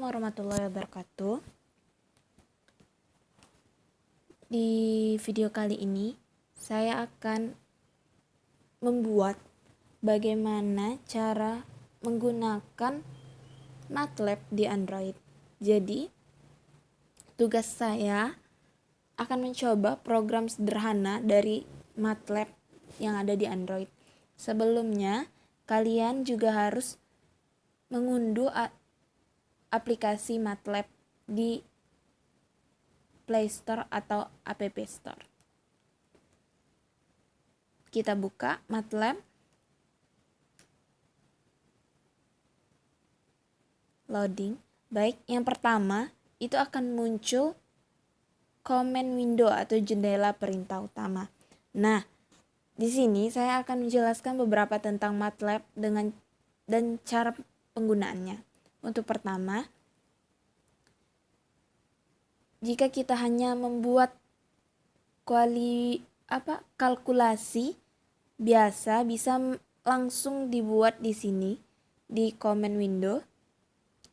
warahmatullahi wabarakatuh. Di video kali ini saya akan membuat bagaimana cara menggunakan MATLAB di Android. Jadi, tugas saya akan mencoba program sederhana dari MATLAB yang ada di Android. Sebelumnya, kalian juga harus mengunduh aplikasi MATLAB di Play Store atau App Store. Kita buka MATLAB. Loading. Baik, yang pertama itu akan muncul command window atau jendela perintah utama. Nah, di sini saya akan menjelaskan beberapa tentang MATLAB dan cara penggunaannya. Untuk pertama, jika kita hanya membuat kalkulasi biasa, bisa langsung dibuat di sini di command window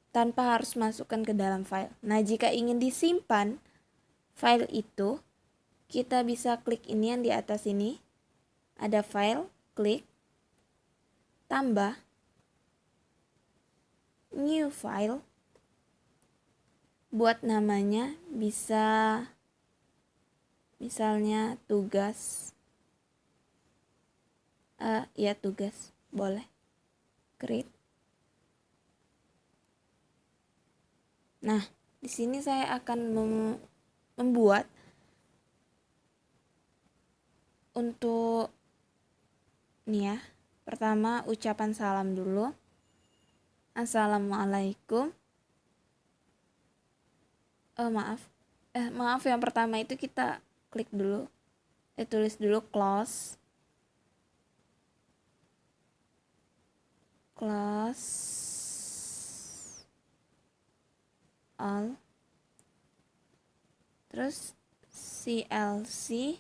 tanpa harus masukkan ke dalam file. Nah, jika ingin disimpan file itu, kita bisa klik ini yang di atas ini. Ada file, klik, tambah, new file, buat namanya bisa misalnya tugas, tugas, boleh, create. Nah, di sini saya akan membuat untuk nih ya. Pertama ucapan salam dulu. Assalamualaikum. Maaf yang pertama itu kita klik dulu. Tulis dulu close all. Terus CLC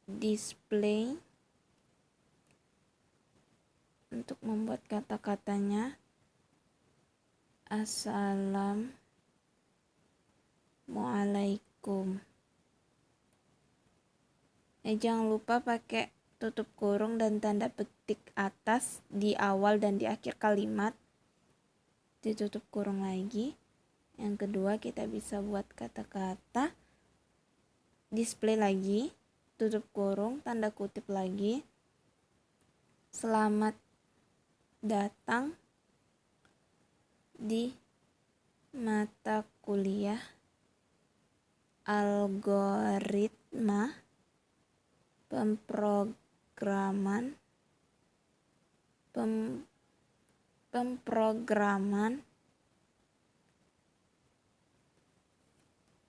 display untuk membuat kata-katanya. Assalamualaikum. Jangan lupa pakai tutup kurung dan tanda petik atas di awal dan di akhir kalimat. Ditutup kurung lagi. Yang kedua, kita bisa buat kata-kata. Display lagi, tutup kurung, tanda kutip lagi. Selamat datang di mata kuliah algoritma pemrograman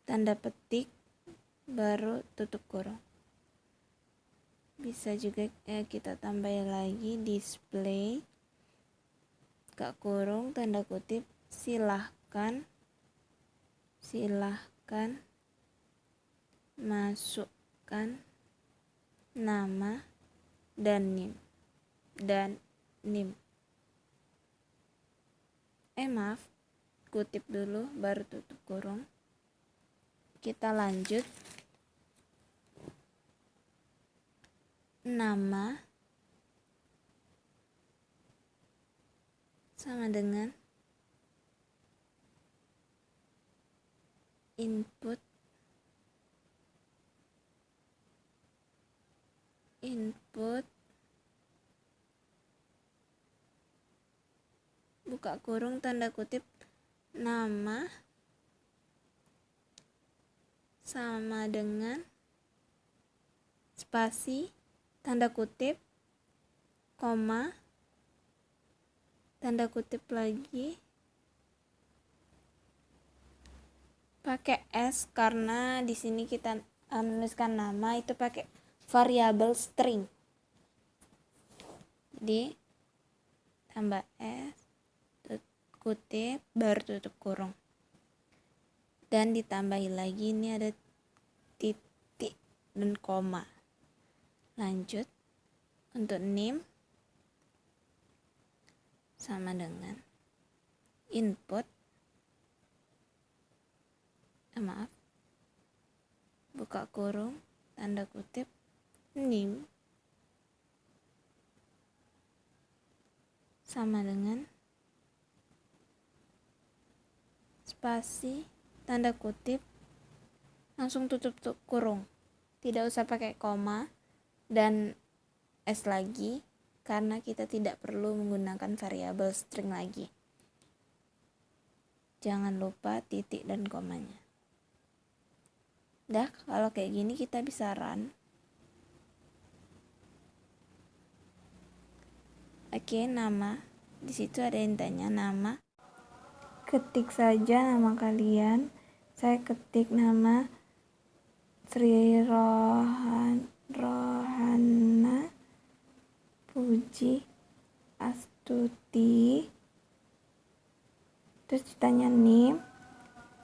tanda petik baru tutup kurung. Bisa juga kita tambahin lagi display kurung tanda kutip silahkan masukkan nama dan NIM. Kutip dulu baru tutup kurung. Kita lanjut. Nama sama dengan input buka kurung tanda kutip nama sama dengan spasi tanda kutip koma tanda kutip lagi pakai S karena di sini kita menuliskan nama itu pakai variabel string. Jadi tambah S kutip baru tutup kurung. Dan ditambahi lagi ini ada titik dan koma. Lanjut untuk NIM sama dengan input, buka kurung, tanda kutip, name sama dengan spasi, tanda kutip, langsung tutup kurung. Tidak usah pakai koma dan S lagi, karena kita tidak perlu menggunakan variabel string lagi. Jangan lupa titik dan komanya. Dah, kalau kayak gini kita bisa run. Oke, nama. Di situ ada yang tanya nama. Ketik saja nama kalian. Saya ketik nama Sri Rohana Puji Astuti. Terus ditanya name.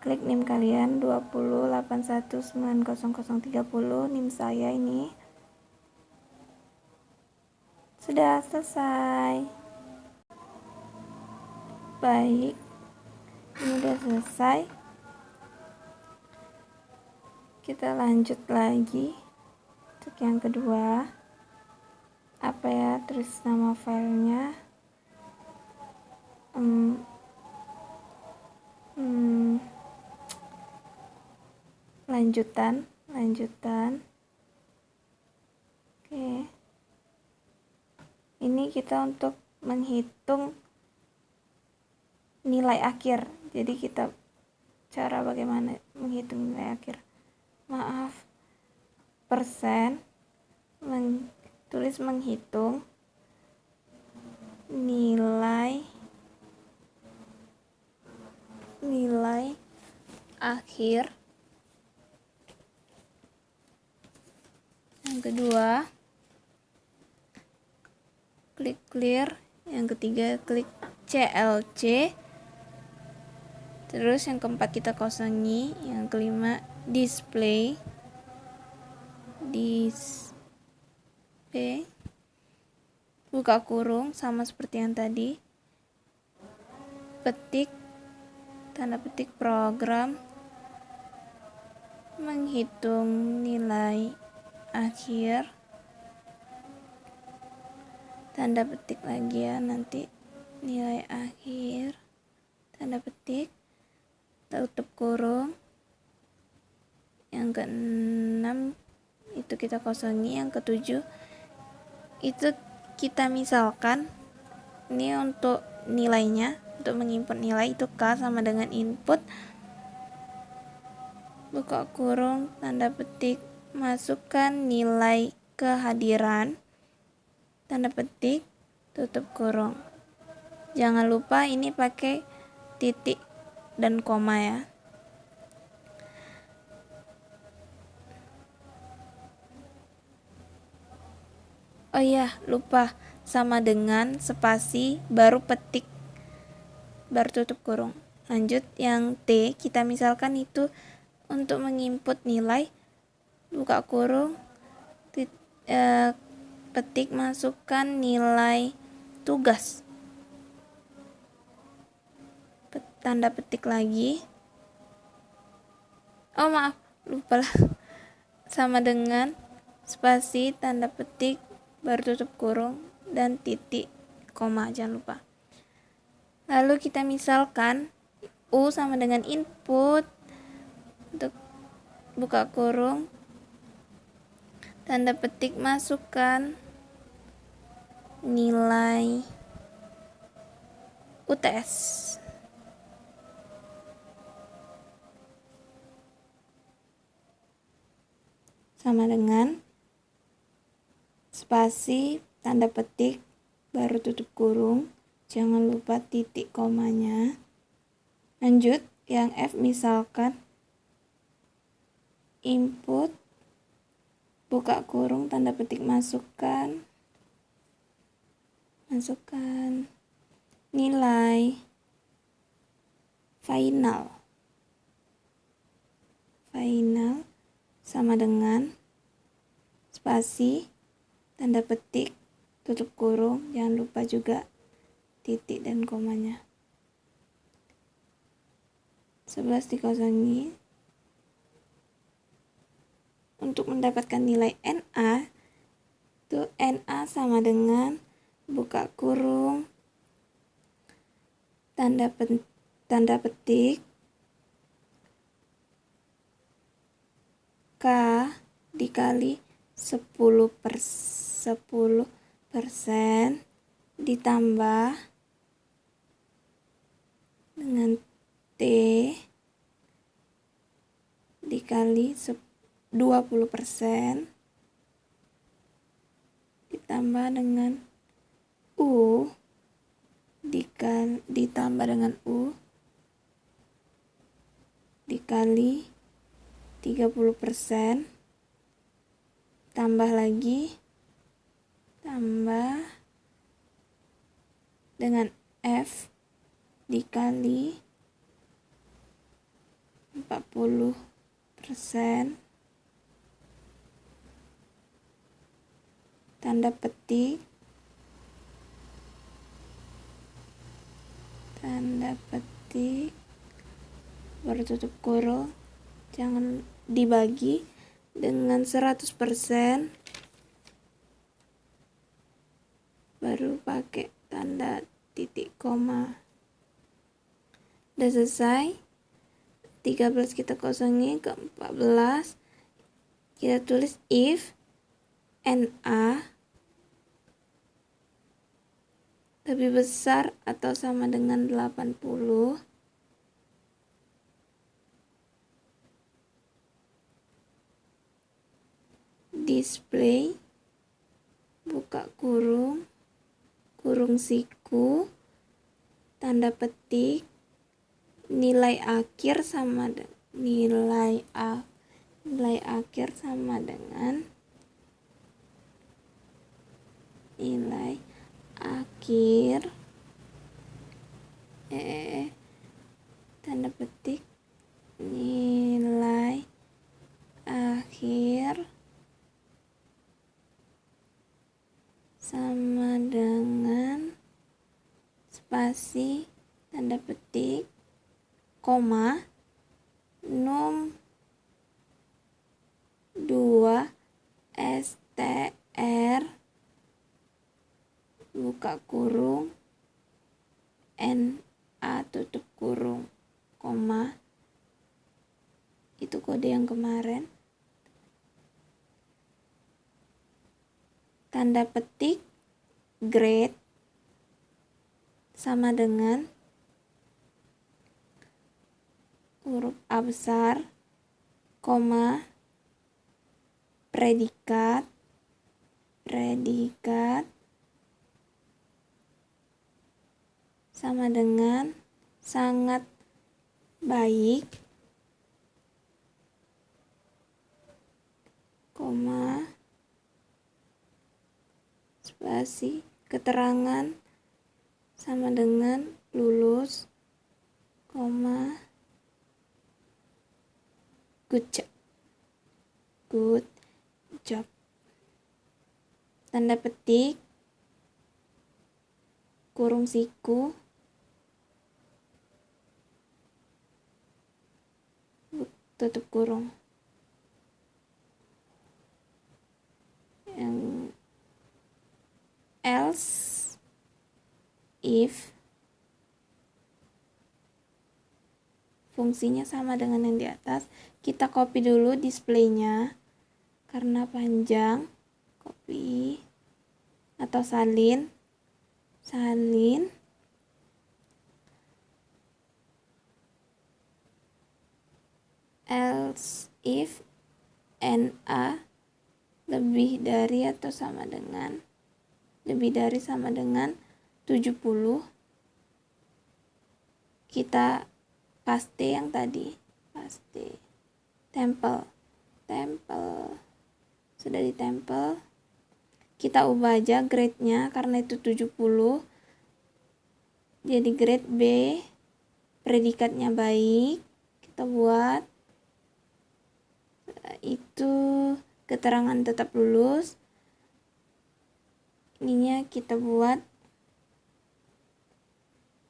Klik NIM kalian 2081900030, NIM saya ini. Sudah selesai. Baik. Ini udah selesai. Kita lanjut lagi. Untuk yang kedua. Apa ya? Terus nama filenya. Lanjutan. Oke. Ini kita untuk menghitung nilai akhir. Jadi kita cara bagaimana menghitung nilai akhir. Persen tulis menghitung nilai akhir. Yang kedua, klik clear. Yang ketiga, klik CLC. Terus yang keempat kita kosongi. Yang kelima, display. Buka kurung sama seperti yang tadi. Petik, tanda petik program menghitung nilai akhir, tanda petik lagi ya, nanti nilai akhir, tanda petik, tutup kurung. Yang keenam itu kita kosongi. Yang ketujuh itu kita misalkan ini untuk nilainya, untuk menginput nilai itu K sama dengan input, buka kurung, tanda petik, masukkan nilai kehadiran, tanda petik, tutup kurung. Jangan lupa ini pakai titik dan koma ya. Oh iya, lupa, sama dengan spasi baru petik baru tutup kurung. Lanjut yang T, kita misalkan itu untuk menginput nilai, buka kurung, petik, masukkan nilai tugas, tanda petik lagi. Oh maaf, lupa lah. Sama dengan spasi, tanda petik, baru tutup kurung, dan titik, koma, jangan lupa. Lalu kita misalkan U sama dengan input, untuk buka kurung, tanda petik, masukkan nilai UTS. Sama dengan spasi, tanda petik, baru tutup kurung, jangan lupa titik komanya. Lanjut yang F, misalkan input, buka kurung, tanda petik, masukkan nilai final sama dengan spasi, tanda petik, tutup kurung, jangan lupa juga titik dan komanya. 11 dikosongi. Untuk mendapatkan nilai NA, itu NA sama dengan buka kurung, tanda petik, K dikali 10% ditambah dengan T dikali 20% ditambah dengan U ditambah dengan U dikali 30%, tambah lagi, tambah dengan F dikali 40%, tanda petik, baru tutup kurung, jangan dibagi dengan 100%, baru pakai tanda titik koma. Udah selesai. 13 kita kosongi ke 14, kita tulis if NA lebih besar atau sama dengan 80, display buka kurung, kurung siku, tanda petik, nilai akhir sama nilai akhir sama dengan nilai akhir tanda petik nilai akhir sama dengan spasi tanda petik koma num 2 str buka kurung NA tutup kurung koma. Itu kode yang kemarin. Tanda petik grade sama dengan huruf A besar, koma, predikat sama dengan sangat baik, koma, spasi, keterangan sama dengan lulus, koma, good job. Tanda petik kurung siku, tutup kurung. Yang else if fungsinya sama dengan yang di atas. Kita copy dulu displaynya karena panjang. Copy atau salin else if NA lebih dari sama dengan 70, kita paste yang tadi, tempel sudah ditempel. Kita ubah aja grade-nya karena itu 70 jadi grade B, predikatnya baik, kita buat itu keterangan tetap lulus. Ininya kita buat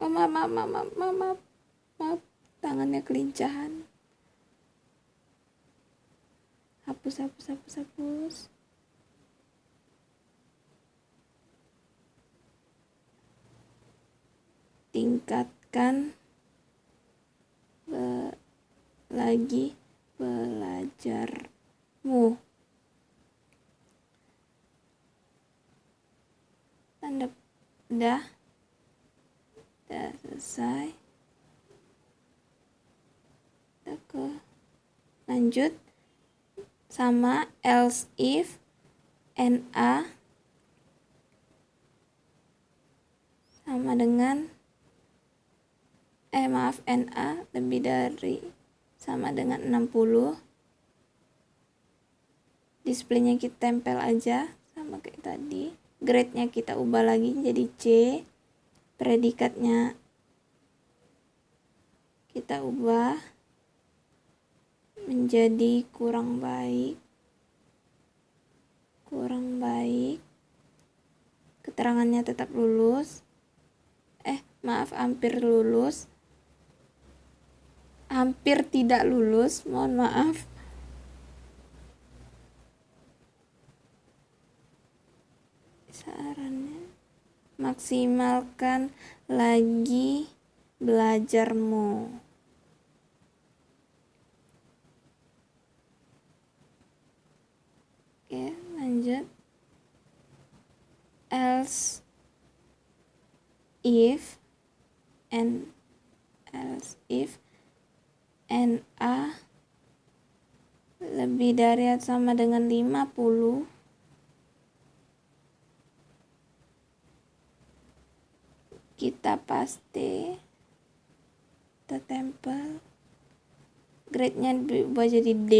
Maaf, tangannya kelincahan. Hapus. Tingkatkan lagi belajarmu. Tanda udah selesai. Kita lanjut sama else if NA sama dengan NA lebih dari sama dengan 60. Displaynya kita tempel aja sama kayak tadi. Grade-nya kita ubah lagi jadi C. Predikatnya kita ubah menjadi kurang baik. Keterangannya tetap lulus. Hampir lulus. Hampir tidak lulus, mohon maaf. Sarannya, maksimalkan lagi belajarmu. Oke, lanjut. Else if NA lebih dari atau sama dengan 50, kita paste, kita tempel. Grade-nya diubah jadi D,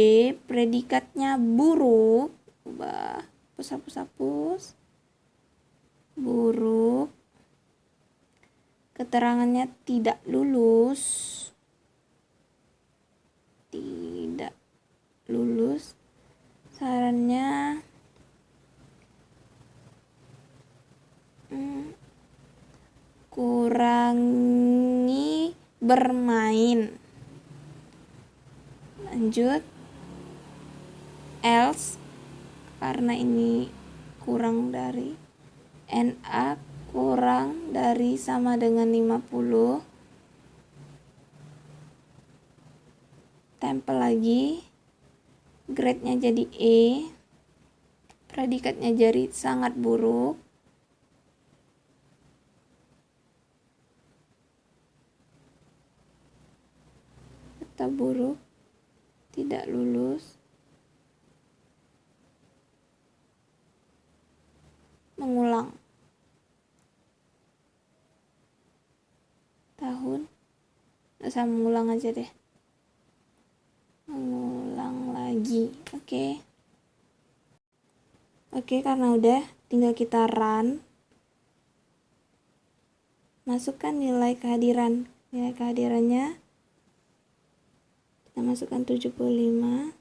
predikatnya buruk, ubah hapus. Buruk. Keterangannya tidak lulus. Sarannya kurangi bermain. Lanjut. Else, karena ini kurang dari NA kurang dari sama dengan 50. Tempel lagi. Grade-nya jadi E. Predikatnya jadi sangat buruk. Tetap buruk. Tidak lulus. Mengulang. Tahun. Saya mengulang aja deh. Mengulang lagi. Oke, karena udah, tinggal kita run. Masukkan nilai kehadiran. Nilai kehadirannya kita masukkan 75.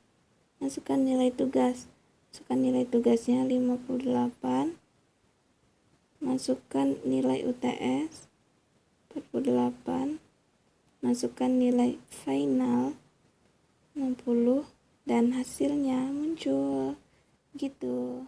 Masukkan nilai tugas. Masukkan nilai tugasnya 58. Masukkan nilai UTS 48. Masukkan nilai final 60 dan hasilnya muncul gitu.